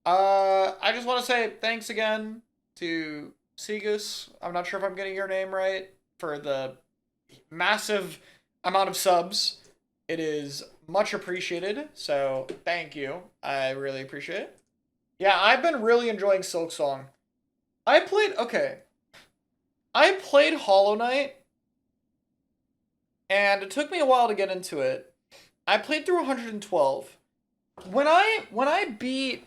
I just want to say thanks again to Segus. I'm not sure if I'm getting your name right for the massive amount of subs. It is much appreciated, so thank you. I really appreciate it. Yeah, I've been really enjoying Silksong. Okay. I played Hollow Knight, and it took me a while to get into it. I played through 112. When I beat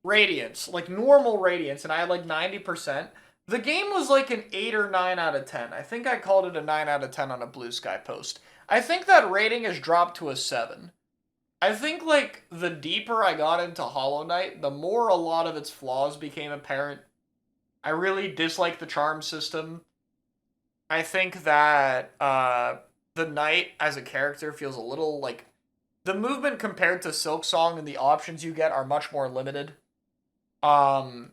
Radiance, like normal Radiance, and I had like 90%, the game was like an 8 or 9 out of 10. I think I called it a 9 out of 10 on a Blue Sky post. I think that rating has dropped to a 7. I think like the deeper I got into Hollow Knight, the more a lot of its flaws became apparent. I really dislike the charm system. I think that the knight as a character feels a little like the movement compared to Silksong and the options you get are much more limited. And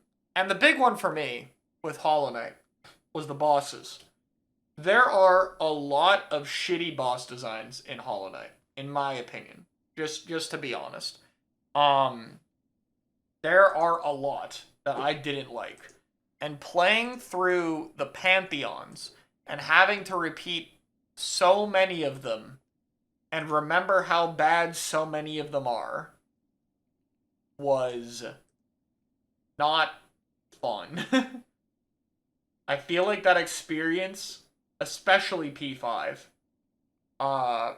the big one for me with Hollow Knight was the bosses. There are a lot of shitty boss designs in Hollow Knight, in my opinion. Just to be honest. Um, there are a lot that I didn't like. And playing through the Pantheons and having to repeat so many of them and remember how bad so many of them are was not fun. I feel like that experience, especially P5, uh,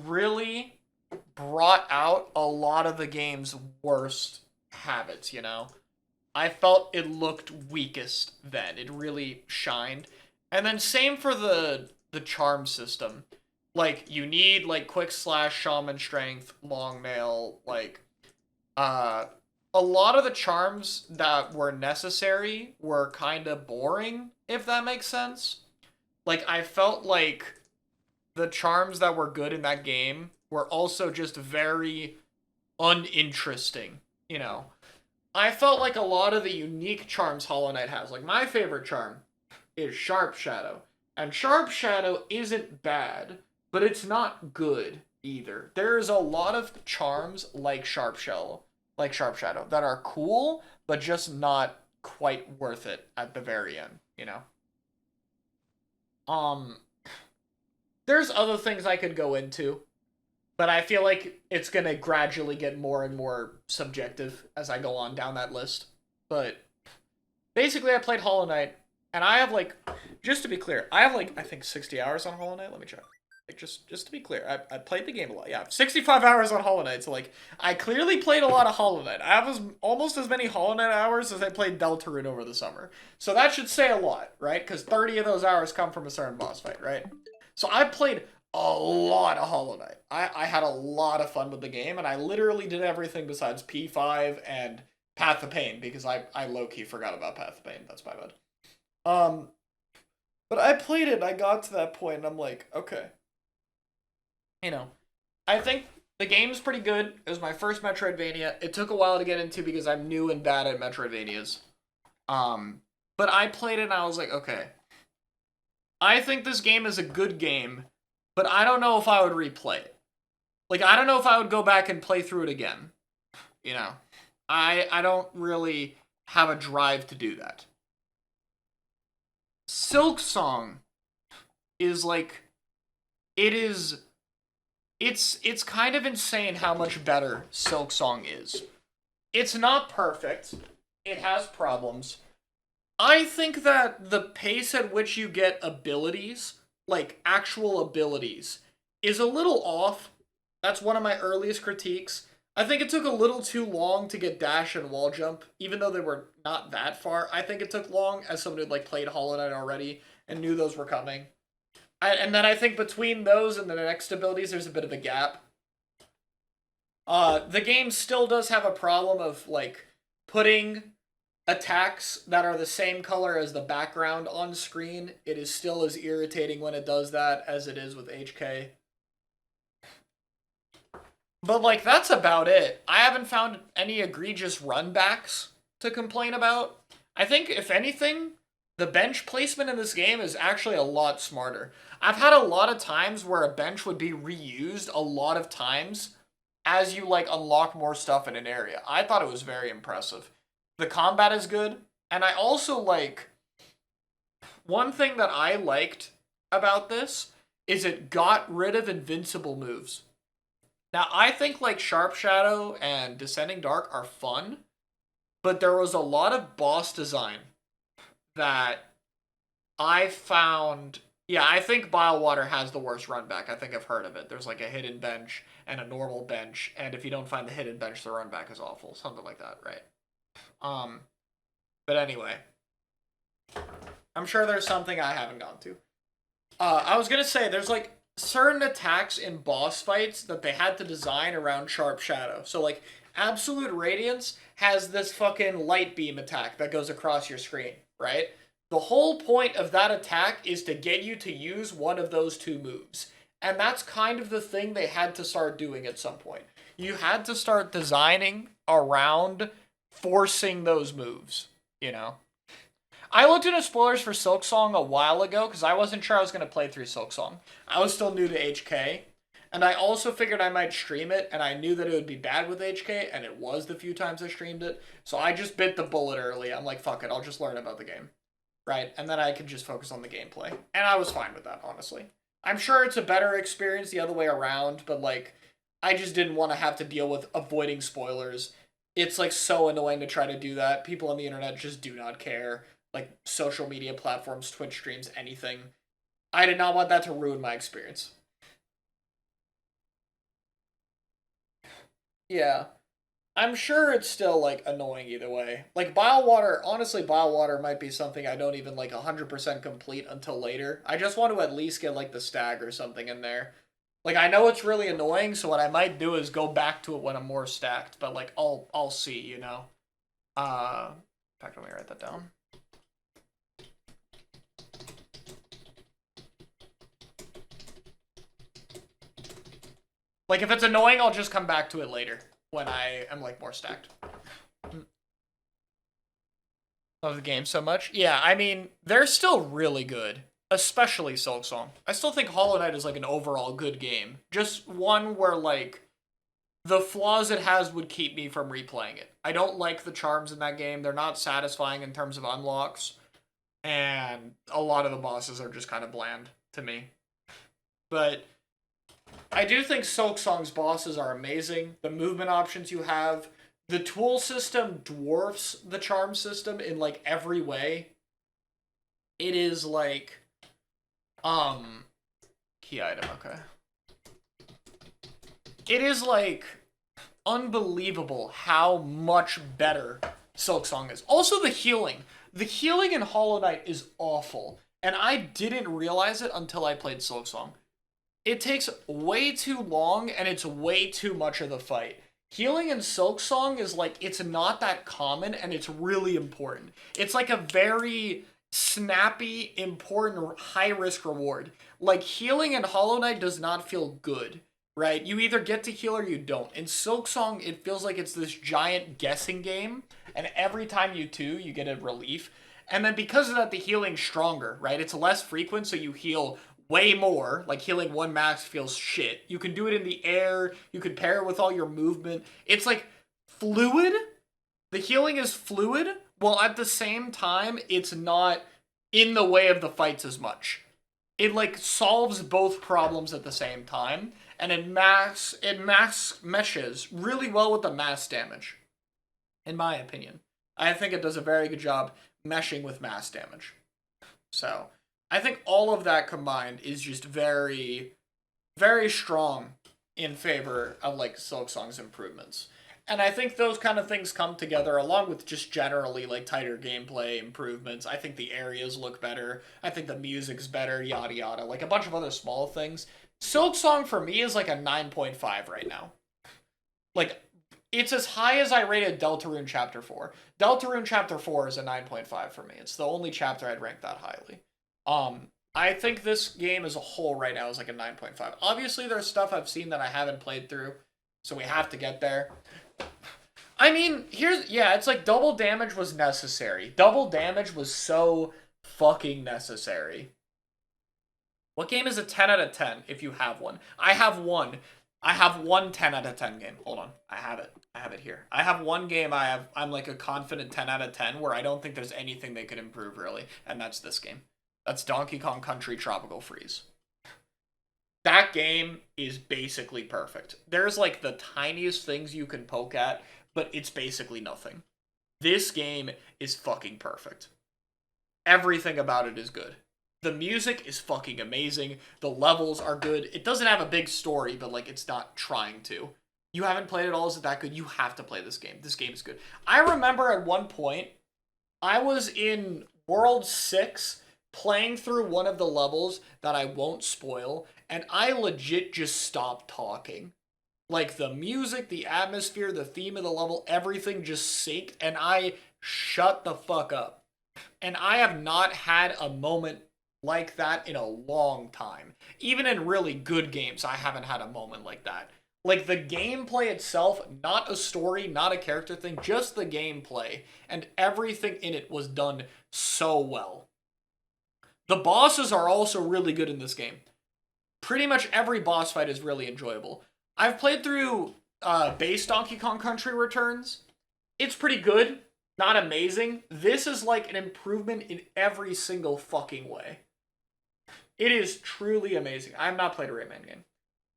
really brought out a lot of the game's worst habits, you know? I felt it looked weakest then. It really shined. And then same for the charm system. Like you need like quick slash, shaman strength, long nail, like uh a lot of the charms that were necessary were kind of boring, if that makes sense. Like I felt like the charms that were good in that game were also just very uninteresting, you know. I felt like a lot of the unique charms Hollow Knight has, like my favorite charm is Sharp Shadow. And Sharp Shadow isn't bad, but it's not good either. There's a lot of charms like Sharp Shadow, that are cool, but just not quite worth it at the very end, you know? Um, there's other things I could go into, but I feel like it's gonna gradually get more and more subjective as I go on down that list. But basically, I played Hollow Knight, and I have like, just to be clear, I have like I think 60 hours on Hollow Knight. Let me check. Like just to be clear, I played the game a lot. Yeah, 65 hours on Hollow Knight. So like, I clearly played a lot of Hollow Knight. I have almost as many Hollow Knight hours as I played Deltarune over the summer. So that should say a lot, right? Because 30 of those hours come from a certain boss fight, right? So I played a lot of Hollow Knight. I had a lot of fun with the game, and I literally did everything besides P5 and Path of Pain because I low key forgot about Path of Pain. That's my bad. Um, but I played it and I got to that point and I'm like, okay, you know, I think the game's pretty good. It was my first Metroidvania. It took a while to get into because I'm new and bad at Metroidvanias. Um, but I played it and I was like, okay, I think this game is a good game, but I don't know if I would replay it. Like, I don't know if I would go back and play through it again. You know, I don't really have a drive to do that. Silksong is like it is it's kind of insane how much better Silksong is. It's not perfect. It has problems. I think that the pace at which you get abilities, like actual abilities, is a little off. That's one of my earliest critiques. I think it took a little too long to get dash and wall jump, even though they were not that far. I think it took long as someone who'd like played Hollow Knight already and knew those were coming. And then I think between those and the next abilities, there's a bit of a gap. The game still does have a problem of like putting attacks that are the same color as the background on screen. It is still as irritating when it does that as it is with HK. But like that's about it. I haven't found any egregious runbacks to complain about. I think if anything, the bench placement in this game is actually a lot smarter. I've had a lot of times where a bench would be reused a lot of times as you like unlock more stuff in an area. I thought it was very impressive. The combat is good, and I also like one thing that I liked about this is it got rid of invincible moves. Now, I think like Sharp Shadow and Descending Dark are fun, but there was a lot of boss design that I found. Yeah, I think Bilewater has the worst run back. I think I've heard of it. There's like a hidden bench and a normal bench, and if you don't find the hidden bench, the run back is awful. Something like that, right? Um, but anyway, I'm sure there's something I haven't gone to. I was gonna say there's like certain attacks in boss fights that they had to design around Sharp Shadow. So like Absolute Radiance has this fucking light beam attack that goes across your screen, right? The whole point of that attack is to get you to use one of those two moves. And that's kind of the thing they had to start doing at some point. You had to start designing around forcing those moves, you know? I looked into spoilers for Silksong a while ago because I wasn't sure I was going to play through Silksong. I was still new to HK, and I also figured I might stream it, and I knew that it would be bad with HK, and it was the few times I streamed it, so I just bit the bullet early. I'm like, fuck it, I'll just learn about the game, right? And then I could just focus on the gameplay, and I was fine with that, honestly. I'm sure it's a better experience the other way around, but like, I just didn't want to have to deal with avoiding spoilers. It's like so annoying to try to do that. People on the internet just do not care. Like social media platforms, Twitch streams, anything. I did not want that to ruin my experience. Yeah. I'm sure it's still like annoying either way. Like Bilewater, honestly, Bilewater might be something I don't even like 100% complete until later. I just want to at least get like the stag or something in there. Like I know it's really annoying, so what I might do is go back to it when I'm more stacked, but like I'll see, you know. In fact, let me write that down. Like, if it's annoying, I'll just come back to it later when I am, like, more stacked. Love the game so much. Yeah, I mean, they're still really good, especially Silksong. I still think Hollow Knight is, like, an overall good game. Just one where, like, the flaws it has would keep me from replaying it. I don't like the charms in that game. They're not satisfying in terms of unlocks. And a lot of the bosses are just kind of bland to me. But I do think Silksong's bosses are amazing. The movement options you have, the tool system dwarfs the charm system in like every way. It is like, key item, okay. It is like unbelievable how much better Silksong is. Also the healing. The healing in Hollow Knight is awful, and I didn't realize it until I played Silksong. It takes way too long, and it's way too much of the fight. Healing in Silksong is like, it's not that common, and it's really important. It's like a very snappy, important, high-risk reward. Like, healing in Hollow Knight does not feel good, right? You either get to heal or you don't. In Silksong, it feels like it's this giant guessing game, and every time you do, you get a relief. And then because of that, the healing's stronger, right? It's less frequent, so you heal way more. Like healing one max feels shit. You can do it in the air. You can pair it with all your movement. It's like fluid. The healing is fluid, while at the same time, it's not in the way of the fights as much. It like solves both problems at the same time, and it meshes really well with the mass damage, in my opinion. I think it does a very good job meshing with mass damage. So I think all of that combined is just very, very strong in favor of like Silksong's improvements. And I think those kind of things come together along with just generally like tighter gameplay improvements. I think the areas look better. I think the music's better, yada yada. Like a bunch of other small things. Silksong for me is like a 9.5 right now. Like, it's as high as I rated Deltarune Chapter 4. Deltarune Chapter 4 is a 9.5 for me. It's the only chapter I'd rank that highly. I think this game as a whole right now is like a 9.5. Obviously, there's stuff I've seen that I haven't played through, so we have to get there. I mean, it's like double damage was necessary. Double damage was so fucking necessary. What game is a 10 out of 10 if you have one? I have one. I have one 10 out of 10 game. Hold on. I have it. I have it here. I have one game I'm like a confident 10 out of 10 where I don't think there's anything they could improve really, and that's this game. That's Donkey Kong Country Tropical Freeze. That game is basically perfect. There's like the tiniest things you can poke at, but it's basically nothing. This game is fucking perfect. Everything about it is good. The music is fucking amazing. The levels are good. It doesn't have a big story, but like it's not trying to. You haven't played it all, is it that good? You have to play this game. This game is good. I remember at one point, I was in World 6 playing through one of the levels that I won't spoil, and I legit just stopped talking. Like the music, the atmosphere, the theme of the level, everything just synced, and I shut the fuck up. And I have not had a moment like that in a long time. Even in really good games, I haven't had a moment like that. Like the gameplay itself, not a story, not a character thing, just the gameplay. And everything in it was done so well. The bosses are also really good in this game. Pretty much every boss fight is really enjoyable. I've played through base Donkey Kong Country Returns. It's pretty good, not amazing. This is like an improvement in every single fucking way. It is truly amazing. I have not played a Rayman game.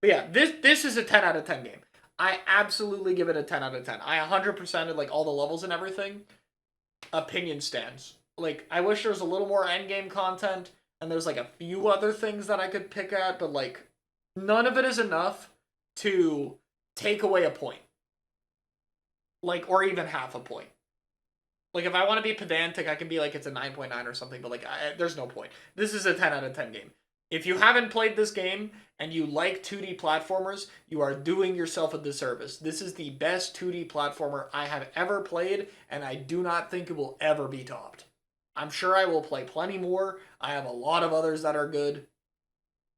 But yeah, this is a 10 out of 10 game. I absolutely give it a 10 out of 10. I 100%ed like all the levels and everything. Opinion stands. Like, I wish there was a little more endgame content, and there's like a few other things that I could pick at, but like, none of it is enough to take away a point. Like, or even half a point. Like, if I want to be pedantic, I can be like, it's a 9.9 or something, but like, there's no point. This is a 10 out of 10 game. If you haven't played this game, and you like 2D platformers, you are doing yourself a disservice. This is the best 2D platformer I have ever played, and I do not think it will ever be topped. I'm sure I will play plenty more. I have a lot of others that are good.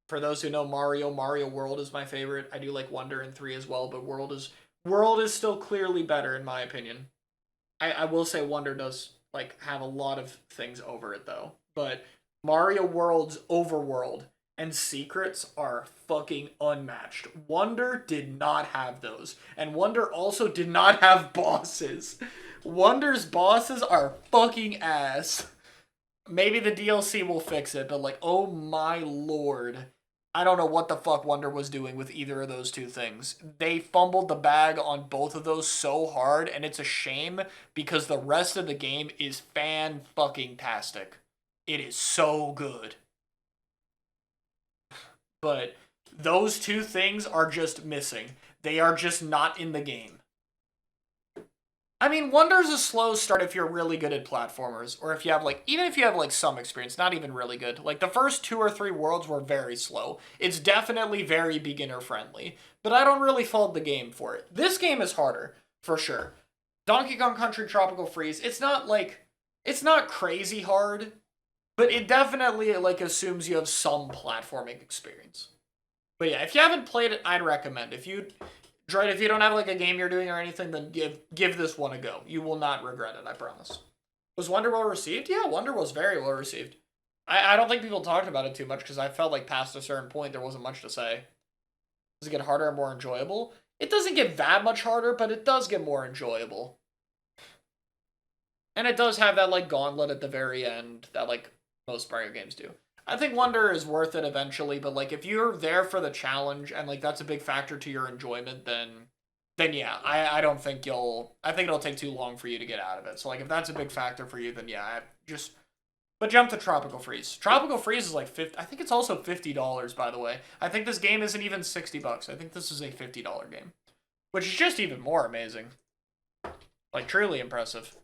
For those who know Mario World is my favorite. I do like Wonder and 3 as well, but World is still clearly better in my opinion. I will say Wonder does like have a lot of things over it though. But Mario World's overworld and secrets are fucking unmatched. Wonder did not have those. And Wonder also did not have bosses. Wonder's bosses are fucking ass. Maybe the DLC will fix it, but like, oh my lord. I don't know what the fuck Wonder was doing with either of those two things. They fumbled the bag on both of those so hard, and it's a shame because the rest of the game is fan-fucking-tastic. It is so good. But those two things are just missing. They are just not in the game. I mean, Wonder's a slow start if you're really good at platformers, or if you have like, even if you have like some experience, not even really good. Like the first 2 or 3 worlds were very slow. It's definitely very beginner friendly, but I don't really fault the game for it. This game is harder, for sure. Donkey Kong Country Tropical Freeze, it's not crazy hard, but it definitely like assumes you have some platforming experience. But yeah, if you haven't played it, I'd recommend. If you don't have like a game you're doing or anything, then give this one a go. You will not regret it, I promise. Was Wonder well received? Yeah, Wonder was very well received. I don't think people talked about it too much because I felt like past a certain point there wasn't much to say. Does it get harder and more enjoyable? It doesn't get that much harder, but it does get more enjoyable. And it does have that like gauntlet at the very end that like most Mario games do. I think Wonder is worth it eventually, but like if you're there for the challenge and like that's a big factor to your enjoyment, then yeah, I don't think I think it'll take too long for you to get out of it. So like if that's a big factor for you, then yeah, but jump to Tropical Freeze. Tropical Freeze is like I think it's also $50 by the way. I think this game isn't even $60. I think this is a $50 game, which is just even more amazing. Like truly impressive.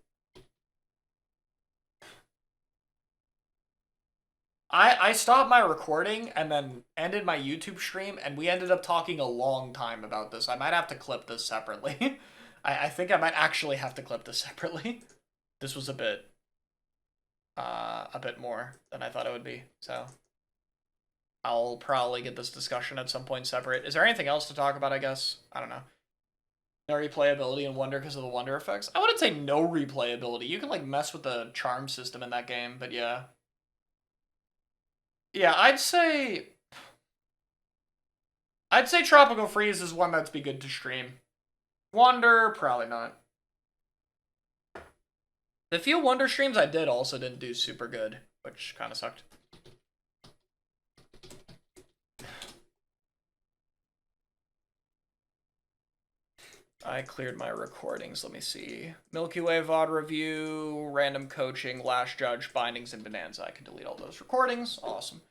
I stopped my recording and then ended my YouTube stream, and we ended up talking a long time about this. I might have to clip this separately. I think I might actually have to clip this separately. This was a bit more than I thought it would be, so I'll probably get this discussion at some point separate. Is there anything else to talk about, I guess? I don't know. No replayability in Wonder because of the Wonder effects? I wouldn't say no replayability. You can, like, mess with the charm system in that game, but yeah. Yeah, I'd say Tropical Freeze is one that'd be good to stream. Wonder, probably not. The few Wonder streams I did also didn't do super good, which kind of sucked. I cleared my recordings. Let me see. Milky Way VOD review, random coaching, Last Judge, Bindings, and Bonanza. I can delete all those recordings. Awesome.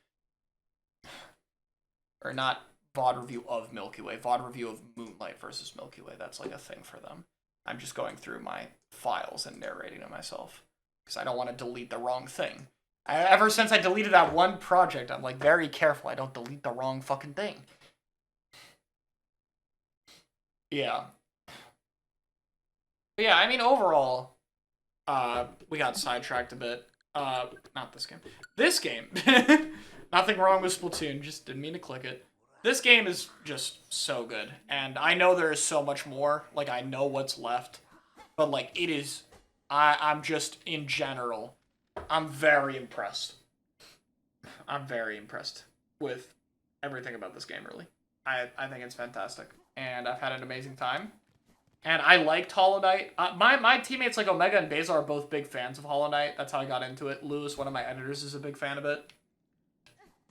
Or not VOD review of Milky Way. VOD review of Moonlight versus Milky Way. That's like a thing for them. I'm just going through my files and narrating to myself. Because I don't want to delete the wrong thing. Ever since I deleted that one project, I'm like very careful I don't delete the wrong fucking thing. Yeah. But yeah, I mean, overall, we got sidetracked a bit. Not this game. This game. Nothing wrong with Splatoon, just didn't mean to click it. This game is just so good, and I know there is so much more. Like, I know what's left, but, like, it is... I'm just, in general, I'm very impressed. I'm very impressed with everything about this game, really. I think it's fantastic, and I've had an amazing time. And I liked Hollow Knight. My teammates like Omega and Beza are both big fans of Hollow Knight. That's how I got into it. Lewis, one of my editors, is a big fan of it.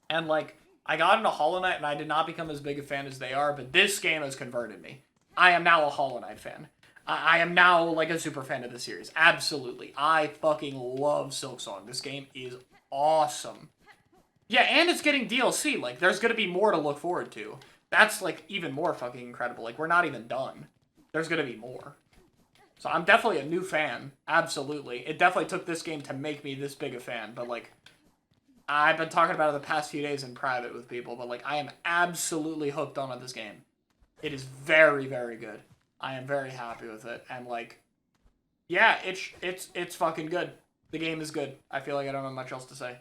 And, like, I got into Hollow Knight, and I did not become as big a fan as they are, but this game has converted me. I am now a Hollow Knight fan. I am now, like, a super fan of the series. Absolutely. I fucking love Silksong. This game is awesome. Yeah, and it's getting DLC. Like, there's gonna be more to look forward to. That's, like, even more fucking incredible. Like, we're not even done. There's gonna be more. So I'm definitely a new fan. Absolutely. It definitely took this game to make me this big a fan, but, like, I've been talking about it the past few days in private with people, but, like, I am absolutely hooked on this game. It is very, very good. I am very happy with it, and, like, yeah, it's fucking good. The game is good. I feel like I don't have much else to say.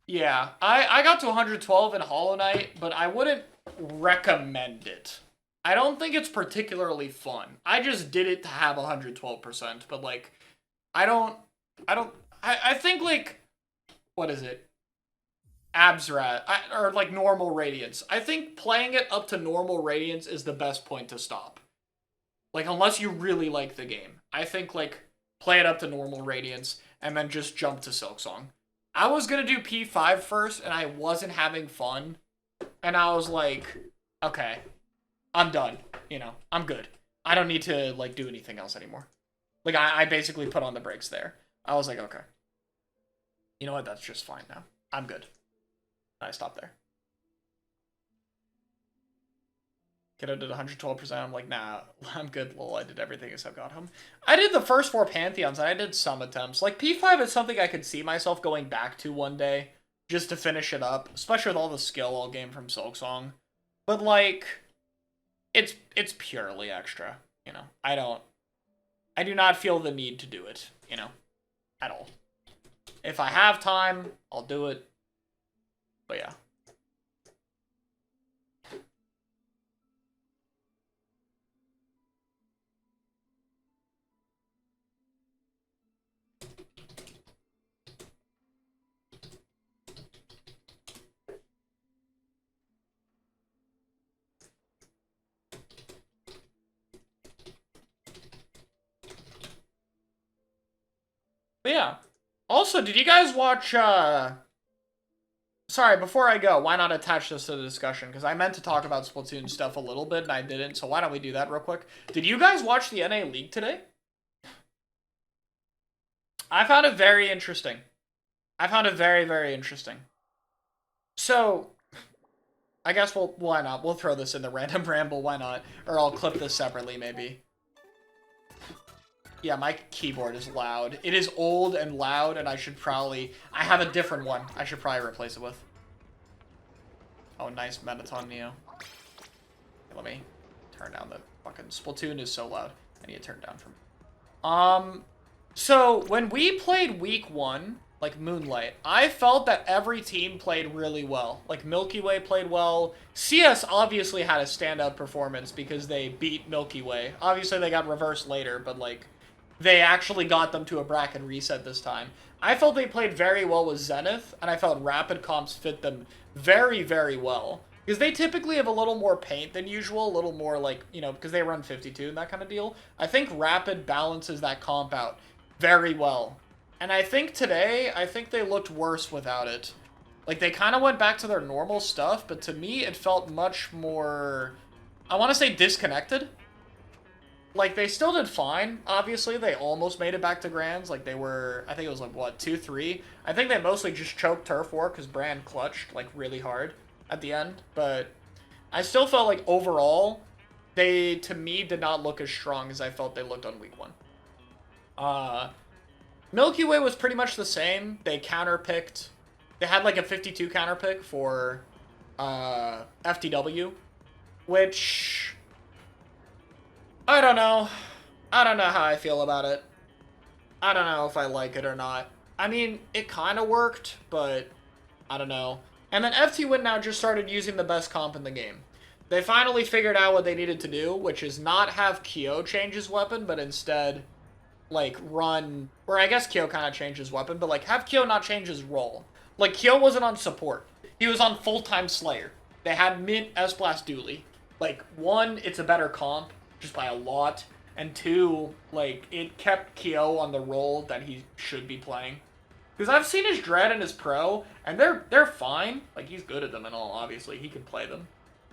Yeah, I got to 112 in Hollow Knight, but I wouldn't recommend it. I don't think it's particularly fun. I just did it to have 112%, but, like, I think, like, what is it? Absrat, or, like, normal radiance. I think playing it up to normal radiance is the best point to stop. Like, unless you really like the game. I think, like, play it up to normal radiance, and then just jump to Silksong. I was gonna do P5 first, and I wasn't having fun. And I was like, okay, I'm done. You know, I'm good. I don't need to, like, do anything else anymore. Like, I basically put on the brakes there. I was like, okay. You know what? That's just fine now. I'm good. I stopped there. Kiddo did 112%. I'm like, nah, I'm good. Lol, I did everything except got home. I did the first 4 Pantheons, and I did some attempts. Like, P5 is something I could see myself going back to one day, just to finish it up, especially with all the skill I'll gain from Silksong. But, like, it's purely extra, you know. I do not feel the need to do it, you know, at all. If I have time, I'll do it. But yeah. But yeah. Also, did you guys watch, Sorry, before I go, why not attach this to the discussion? Because I meant to talk about Splatoon stuff a little bit, and I didn't, so why don't we do that real quick? Did you guys watch the NA League today? I found it very interesting. I found it very, very interesting. So, I guess why not? We'll throw this in the random ramble, why not? Or I'll clip this separately, maybe. Yeah, my keyboard is loud. It is old and loud, and I have a different one I should probably replace it with. Oh, nice Mettaton Neo. Let me turn down the fucking... Splatoon is so loud. I need to turn it down from... So, when we played week 1, like Moonlight, I felt that every team played really well. Like, Milky Way played well. CS obviously had a standout performance because they beat Milky Way. Obviously, they got reversed later, but, like... they actually got them to a bracket reset this time. I felt they played very well with Zenith, and I felt Rapid comps fit them very, very well. Because they typically have a little more paint than usual, a little more like, you know, because they run 52 and that kind of deal. I think Rapid balances that comp out very well. And I think today, I think they looked worse without it. Like, they kind of went back to their normal stuff, but to me, it felt much more, I want to say disconnected. Like, they still did fine. Obviously, they almost made it back to Grands. Like, they were, I think it was like, what, 2-3? I think they mostly just choked Turf War because Brand clutched, like, really hard at the end. But I still felt like, overall, they, to me, did not look as strong as I felt they looked on week 1. Milky Way was pretty much the same. They counterpicked. They had, like, a 52 counterpick for FTW, which I don't know. I don't know how I feel about it. I don't know if I like it or not. I mean, it kind of worked, but I don't know. And then FT Win now just started using the best comp in the game. They finally figured out what they needed to do, which is not have Kyo change his weapon, but instead, like, run... Or I guess Kyo kind of changed his weapon, but, like, have Kyo not change his role. Like, Kyo wasn't on support. He was on full-time Slayer. They had mint S-Blast Dooley. Like, one, it's a better comp, just by a lot. And two, like, it kept Kyo on the role that he should be playing. Because I've seen his Dread and his Pro, and they're fine. Like, he's good at them and all, obviously. He can play them.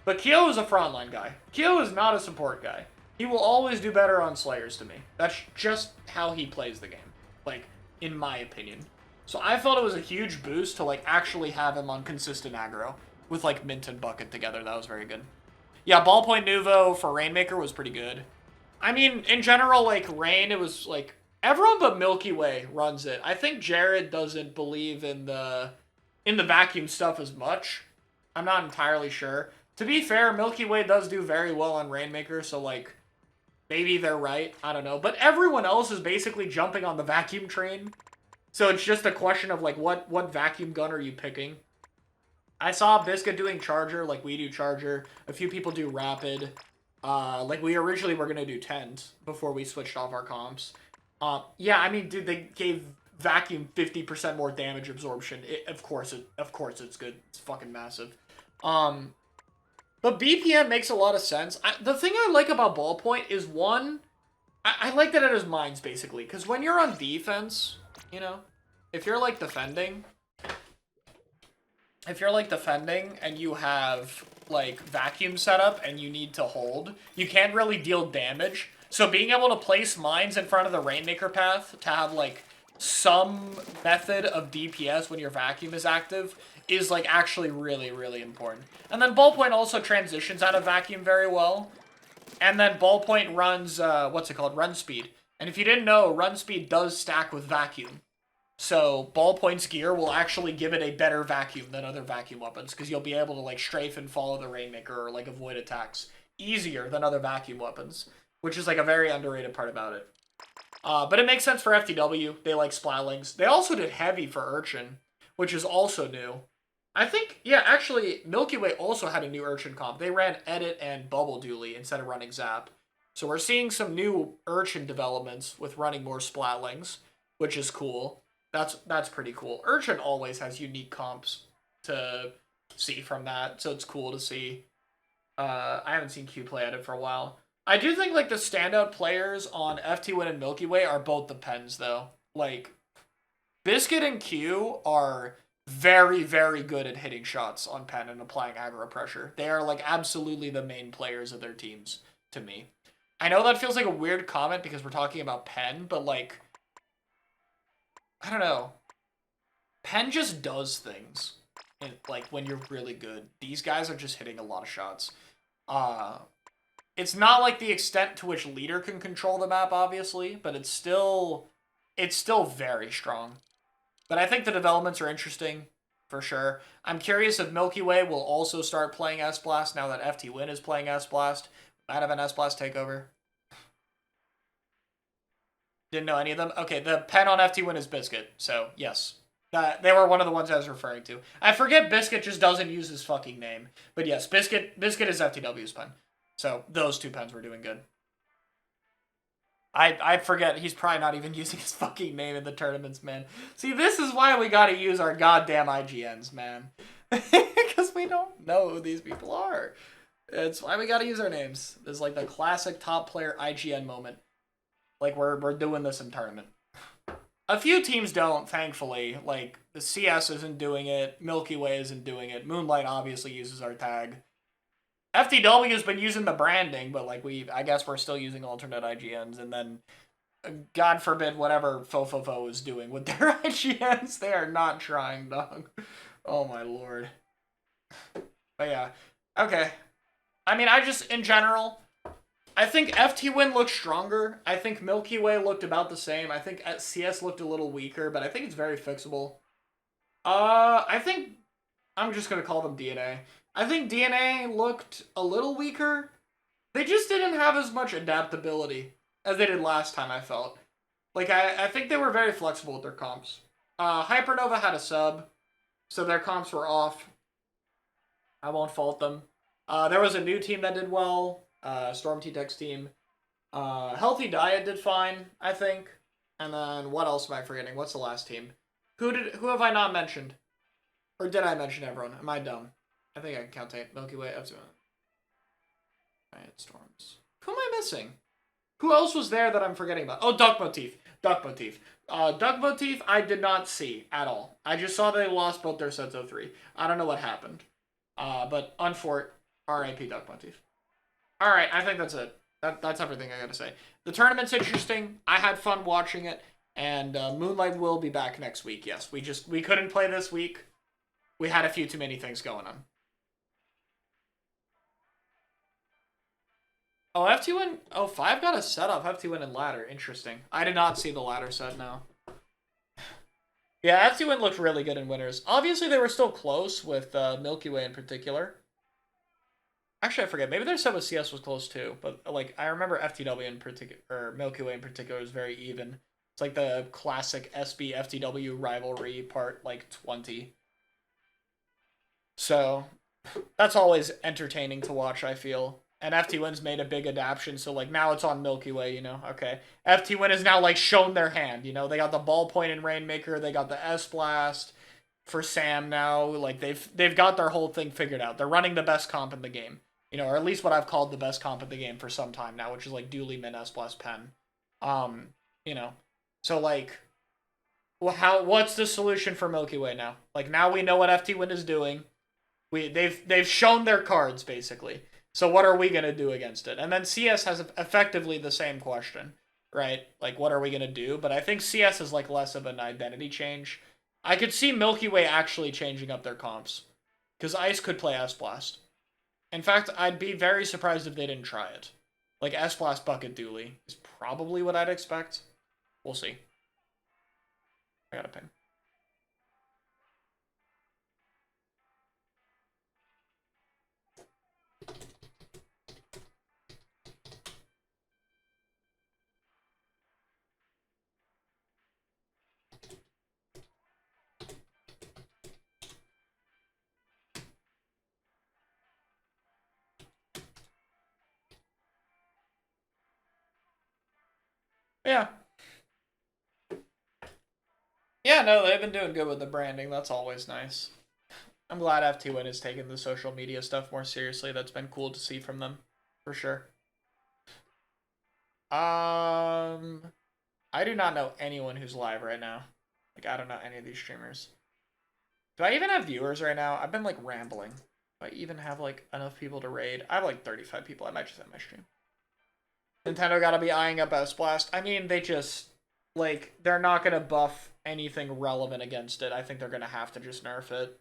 But Kyo is a frontline guy. Kyo is not a support guy. He will always do better on Slayers to me. That's just how he plays the game. Like, in my opinion. So I felt it was a huge boost to, like, actually have him on consistent aggro. With, like, Mint and Bucket together. That was very good. Yeah, Ballpoint Nouveau for Rainmaker was pretty good. I mean, in general, like, Rain, it was, like... Everyone but Milky Way runs it. I think Jared doesn't believe in the vacuum stuff as much. I'm not entirely sure. To be fair, Milky Way does do very well on Rainmaker, so, like, maybe they're right. I don't know. But everyone else is basically jumping on the vacuum train. So it's just a question of, like, what vacuum gun are you picking? I saw Biscuit doing Charger, like we do Charger. A few people do Rapid. Like, we originally were going to do 10s before we switched off our comps. Yeah, I mean, dude, they gave Vacuum 50% more damage absorption. Of course it's good. It's fucking massive. But BPM makes a lot of sense. The thing I like about Ballpoint is, one, I like that it has mines, basically. Because when you're on defense, you know, if you're, like, defending and you have, like, vacuum setup and you need to hold, you can't really deal damage. So being able to place mines in front of the Rainmaker path to have, like, some method of DPS when your vacuum is active is, like, actually really, really important. And then Ballpoint also transitions out of vacuum very well. And then Ballpoint runs, Run Speed. And if you didn't know, Run Speed does stack with vacuum. So Ballpoint's gear will actually give it a better vacuum than other vacuum weapons, because you'll be able to, like, strafe and follow the Rainmaker or, like, avoid attacks easier than other vacuum weapons, which is, like, a very underrated part about it. But it makes sense for FTW. They like Splatlings. They also did Heavy for Urchin, which is also new. I think, yeah, actually, Milky Way also had a new Urchin comp. They ran Edit and Bubble Dooley instead of running Zap. So we're seeing some new Urchin developments with running more Splatlings, which is cool. That's pretty cool. Urchin always has unique comps to see from that, so it's cool to see. I haven't seen Q play Edit for a while. I do think, like, the standout players on FT Win and Milky Way are both the Pens, though. Like, Biscuit and Q are very, very good at hitting shots on Pen and applying aggro pressure. They are, like, absolutely the main players of their teams, to me. I know that feels like a weird comment because we're talking about Pen, but, like, I don't know. Pen just does things. And, like, when you're really good. These guys are just hitting a lot of shots. It's not like the extent to which Leader can control the map, obviously, but it's still very strong. But I think the developments are interesting, for sure. I'm curious if Milky Way will also start playing S-Blast now that FT Win is playing S-Blast. Might have an S-Blast takeover. Didn't know any of them? Okay, the pen on FT Win is Biscuit, so yes. They were one of the ones I was referring to. I forget Biscuit just doesn't use his fucking name. But yes, Biscuit is FTW's pen. So those two pens were doing good. I forget, he's probably not even using his fucking name in the tournaments, man. See, this is why we gotta use our goddamn IGNs, man. Because we don't know who these people are. It's why we gotta use our names. It's like the classic top player IGN moment. Like, we're doing this in tournament. A few teams don't, thankfully. Like, the CS isn't doing it, Milky Way isn't doing it, Moonlight obviously uses our tag. FTW's been using the branding, but like I guess we're still using alternate IGNs, and then God forbid whatever Fofofo is doing with their IGNs, they are not trying, dog. Oh my lord. But yeah, okay. I mean, I just in general, I think FT Win looked stronger. I think Milky Way looked about the same. I think CS looked a little weaker, but I think it's very fixable. I think I'm just gonna call them DNA. I think DNA looked a little weaker. They just didn't have as much adaptability as they did last time, I felt. Like, I think they were very flexible with their comps. Hypernova had a sub, so their comps were off. I won't fault them. There was a new team that did well, Storm T-Tech's team. Healthy Diet did fine, I think. And then, what else am I forgetting? What's the last team? Who have I not mentioned? Or did I mention everyone? Am I dumb? I think I can count Milky Way up to Riot Storms. Who am I missing? Who else was there that I'm forgetting about? Oh, Duck Motif. Duck Motif. Duck Motif I did not see at all. I just saw they lost both their sets of 3. I don't know what happened. But unfort, RIP Duck Motif. Alright, I think that's it. That's everything I gotta say. The tournament's interesting. I had fun watching it. And Moonlight will be back next week, yes. We couldn't play this week. We had a few too many things going on. Oh, FT1. Oh, 5 got a set up FT1 and ladder. Interesting. I did not see the ladder set now. Yeah, FT1 looked really good in winners. Obviously, they were still close with Milky Way in particular. Actually, I forget. Maybe their set with CS was close too. But like, I remember FTW in particular, or Milky Way in particular, was very even. It's like the classic SB FTW rivalry part, like 20. So that's always entertaining to watch, I feel. And FT1's made a big adaptation, so like now it's on Milky Way, you know. Okay. FT1 has now like shown their hand, you know. They got the ballpoint in Rainmaker, they got the S Blast for Sam now. Like they've got their whole thing figured out. They're running the best comp in the game. You know, or at least what I've called the best comp in the game for some time now, which is like Dooley Min S Blast Pen. You know. So like what's the solution for Milky Way now? Like now we know what FT1 is doing. They've shown their cards basically. So what are we gonna do against it? And then CS has effectively the same question, right? Like what are we gonna do? But I think CS is like less of an identity change. I could see Milky Way actually changing up their comps, because Ice could play S Blast. In fact, I'd be very surprised if they didn't try it. Like S Blast Bucket Dooley is probably what I'd expect. We'll see. I got a ping. Yeah. Yeah, no, they've been doing good with the branding. That's always nice. I'm glad FT1 is taking the social media stuff more seriously. That's been cool to see from them, for sure. I do not know anyone who's live right now. Like, I don't know any of these streamers. Do I even have viewers right now? I've been, like, rambling. Do I even have, like, enough people to raid? I have, like, 35 people. I might just have my stream. Nintendo gotta be eyeing up S-Blast. I mean, they just, like, they're not gonna buff anything relevant against it. I think they're gonna have to just nerf it.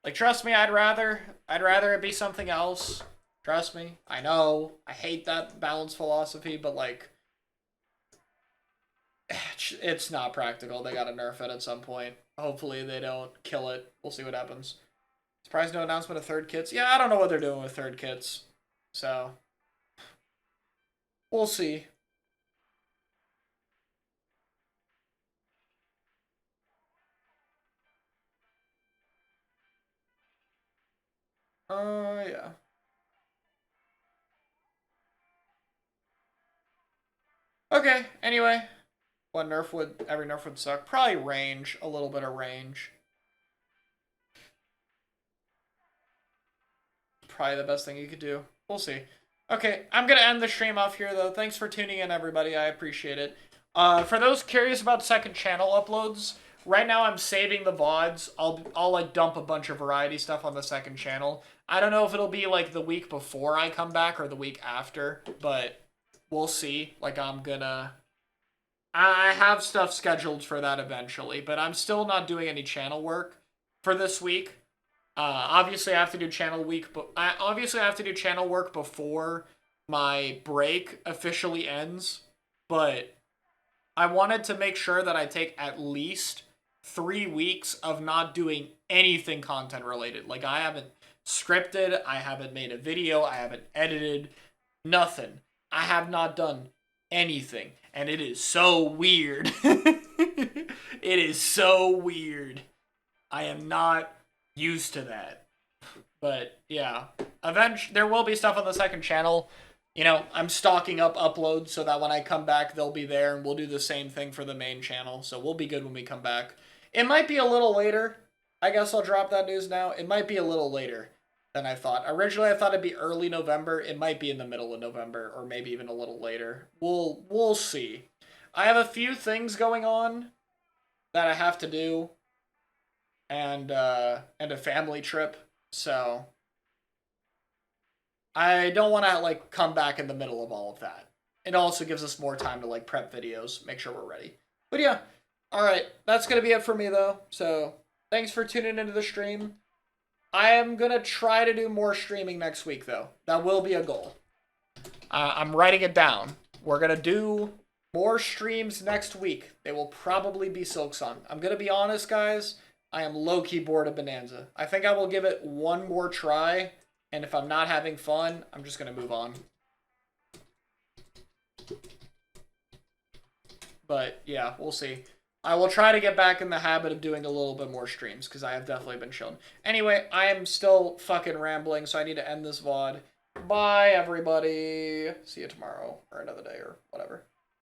Like, trust me, I'd rather it be something else. Trust me. I know. I hate that balance philosophy, but, like, it's not practical. They gotta nerf it at some point. Hopefully they don't kill it. We'll see what happens. Surprised no announcement of third kits. Yeah, I don't know what they're doing with third kits. So, we'll see. Yeah. Okay, anyway. Every nerf would suck? Probably range, a little bit of range. Probably the best thing you could do. We'll see. Okay, I'm gonna end the stream off here though. Thanks for tuning in, everybody. I appreciate it. For those curious about second channel uploads, right now I'm saving the VODs. I'll like dump a bunch of variety stuff on the second channel. I don't know if it'll be like the week before I come back or the week after, but we'll see. Like I have stuff scheduled for that eventually, but I'm still not doing any channel work for this week. Obviously, I have to do obviously I have to do channel work before my break officially ends. But I wanted to make sure that I take at least 3 weeks of not doing anything content related. Like I haven't scripted, I haven't made a video, I haven't edited, nothing. I have not done anything, and it is so weird. It is so weird. I am not used to that. But yeah, eventually there will be stuff on the second channel. You know, I'm stocking up uploads so that when I come back, they'll be there, and we'll do the same thing for the main channel. So we'll be good when we come back. It might be a little later. I guess I'll drop that news now. It might be a little later than I thought. Originally, I thought it'd be early November. It might be in the middle of November, or maybe even a little later. We'll see. I have a few things going on that I have to do, and a family trip. So I don't want to like come back in the middle of all of that. It also gives us more time to like prep videos, make sure we're ready. But yeah, all right, that's gonna be it for me though. So thanks for tuning into the stream. I am gonna try to do more streaming next week though. That will be a goal. I'm writing it down. We're gonna do more streams next week. They will probably be Silksong. I'm gonna be honest, guys. I am low-key bored of Bonanza. I think I will give it one more try, and if I'm not having fun, I'm just gonna move on. But yeah, we'll see. I will try to get back in the habit of doing a little bit more streams, because I have definitely been chilling. Anyway, I am still fucking rambling, so I need to end this VOD. Bye, everybody. See you tomorrow, or another day, or whatever.